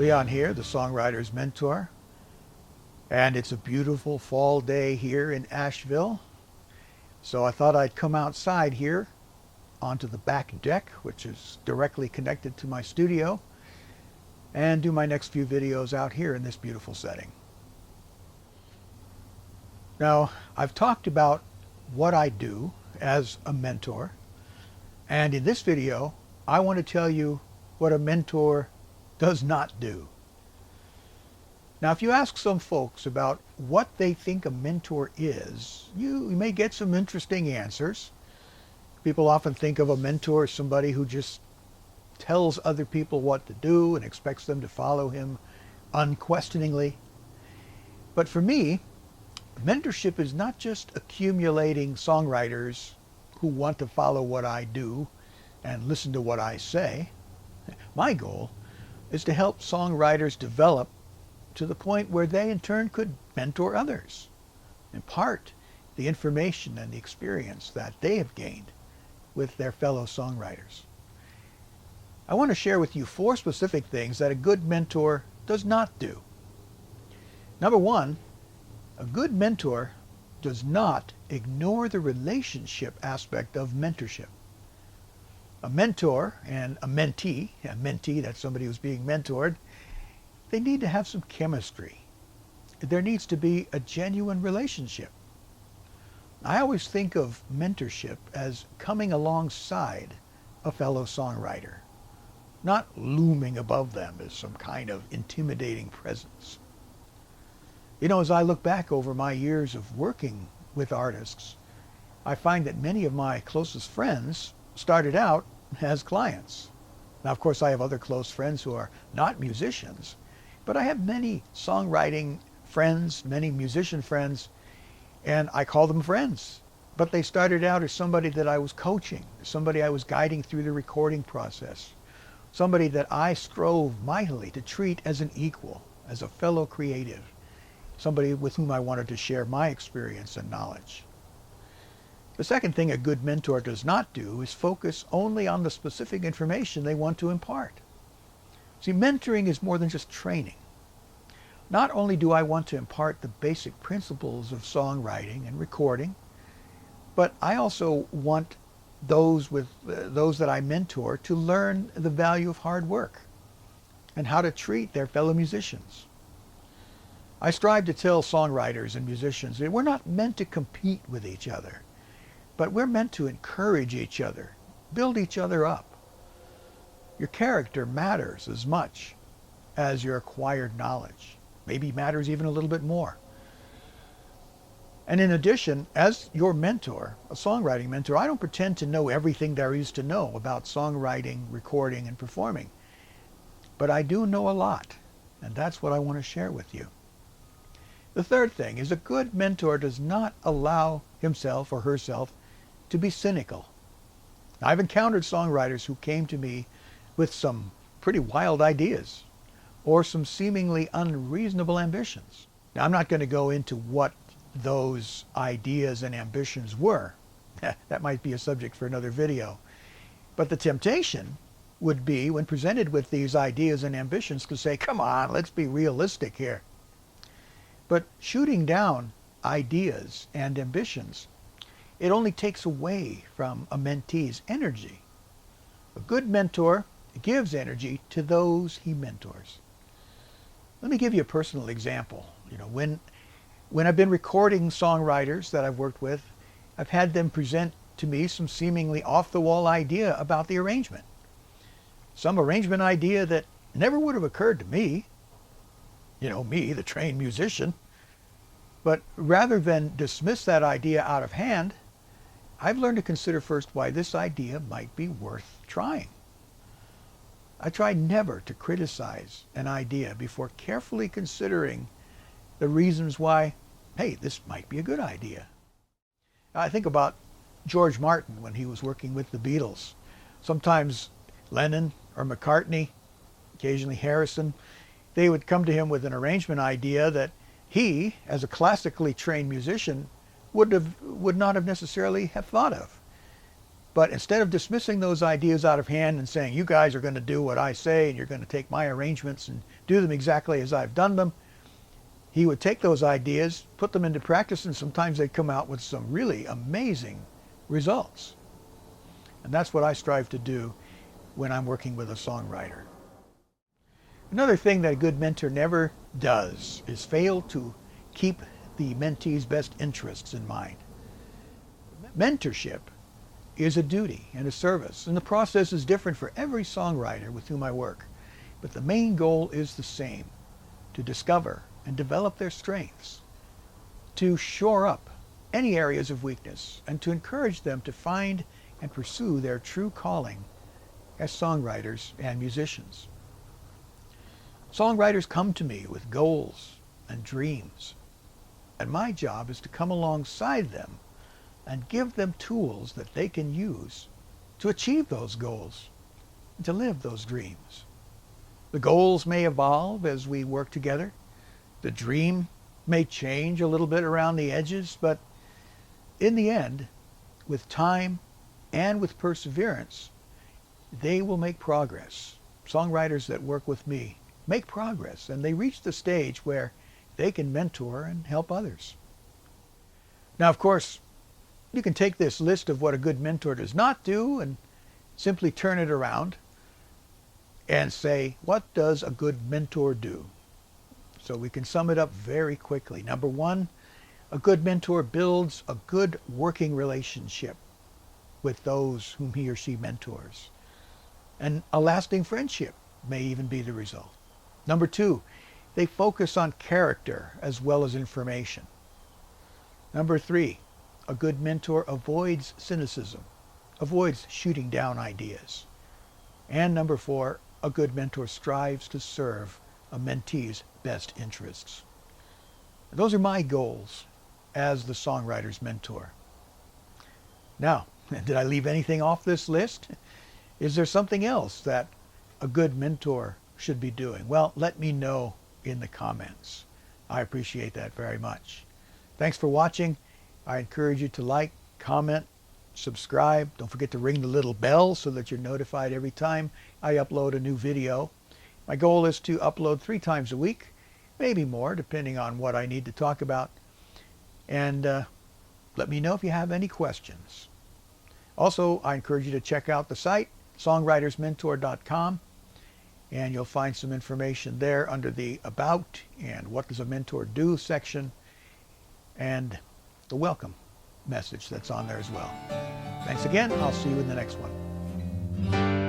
Leon here, the songwriter's mentor, and it's a beautiful fall day here in Asheville. So I thought I'd come outside here onto the back deck, which is directly connected to my studio, and do my next few videos out here in this beautiful setting. Now, I've talked about what I do as a mentor, and in this video, I want to tell you what a mentor does not do. Now, if you ask some folks about what they think a mentor is, you may get some interesting answers. People often think of a mentor as somebody who just tells other people what to do and expects them to follow him unquestioningly. But for me, mentorship is not just accumulating songwriters who want to follow what I do and listen to what I say. My goal is to help songwriters develop to the point where they in turn could mentor others, impart the information and the experience that they have gained with their fellow songwriters. I want to share with you 4 specific things that a good mentor does not do. Number 1, a good mentor does not ignore the relationship aspect of mentorship. A mentor and a mentee, that's somebody who's being mentored, they need to have some chemistry. There needs to be a genuine relationship. I always think of mentorship as coming alongside a fellow songwriter, not looming above them as some kind of intimidating presence. You know, as I look back over my years of working with artists, I find that many of my closest friends started out as clients. Now, of course, I have other close friends who are not musicians, but I have many songwriting friends, many musician friends, and I call them friends. But they started out as somebody that I was coaching, somebody I was guiding through the recording process, somebody that I strove mightily to treat as an equal, as a fellow creative, somebody with whom I wanted to share my experience and knowledge. The second thing a good mentor does not do is focus only on the specific information they want to impart. See, mentoring is more than just training. Not only do I want to impart the basic principles of songwriting and recording, but I also want those that I mentor to learn the value of hard work and how to treat their fellow musicians. I strive to tell songwriters and musicians that we're not meant to compete with each other, but we're meant to encourage each other, build each other up. Your character matters as much as your acquired knowledge, maybe matters even a little bit more. And in addition, as your mentor, a songwriting mentor, I don't pretend to know everything there is to know about songwriting, recording, and performing. But I do know a lot, and that's what I want to share with you. The third thing is a good mentor does not allow himself or herself to be cynical. I've encountered songwriters who came to me with some pretty wild ideas or some seemingly unreasonable ambitions. Now, I'm not going to go into what those ideas and ambitions were. That might be a subject for another video. But the temptation would be, when presented with these ideas and ambitions, to say, come on, let's be realistic here. But shooting down ideas and ambitions, it only takes away from a mentee's energy. A good mentor gives energy to those he mentors. Let me give you a personal example. You know, when I've been recording songwriters that I've worked with, I've had them present to me some seemingly off-the-wall idea about the arrangement. Some arrangement idea that never would have occurred to me. You know, me, the trained musician. But rather than dismiss that idea out of hand, I've learned to consider first why this idea might be worth trying. I try never to criticize an idea before carefully considering the reasons why, hey, this might be a good idea. I think about George Martin when he was working with the Beatles. Sometimes Lennon or McCartney, occasionally Harrison, they would come to him with an arrangement idea that he, as a classically trained musician, would not have necessarily have thought of. But instead of dismissing those ideas out of hand and saying, you guys are going to do what I say and you're going to take my arrangements and do them exactly as I've done them, he would take those ideas, put them into practice, and sometimes they'd come out with some really amazing results. And that's what I strive to do when I'm working with a songwriter. Another thing that a good mentor never does is fail to keep the mentee's best interests in mind. Mentorship is a duty and a service, and the process is different for every songwriter with whom I work. But the main goal is the same: to discover and develop their strengths, to shore up any areas of weakness, and to encourage them to find and pursue their true calling as songwriters and musicians. Songwriters come to me with goals and dreams, and my job is to come alongside them and give them tools that they can use to achieve those goals and to live those dreams. The goals may evolve as we work together. The dream may change a little bit around the edges, but in the end, with time and with perseverance, they will make progress. Songwriters that work with me make progress, and they reach the stage where they can mentor and help others. Now, of course, you can take this list of what a good mentor does not do and simply turn it around and say, what does a good mentor do? So we can sum it up very quickly. Number one, a good mentor builds a good working relationship with those whom he or she mentors. And a lasting friendship may even be the result. Number two, they focus on character as well as information. Number three, a good mentor avoids cynicism, avoids shooting down ideas. And number four, a good mentor strives to serve a mentee's best interests. Those are my goals as the songwriter's mentor. Now, did I leave anything off this list? Is there something else that a good mentor should be doing? Well, let me know in the comments. I appreciate that very much. Thanks for watching. I encourage you to like, comment, subscribe. Don't forget to ring the little bell so that you're notified every time I upload a new video. My goal is to upload 3 times a week, maybe more, depending on what I need to talk about. And let me know if you have any questions. Also, I encourage you to check out the site, songwritersmentor.com, and you'll find some information there under the About and What Does a Mentor Do section, and the welcome message that's on there as well. Thanks again. I'll see you in the next one.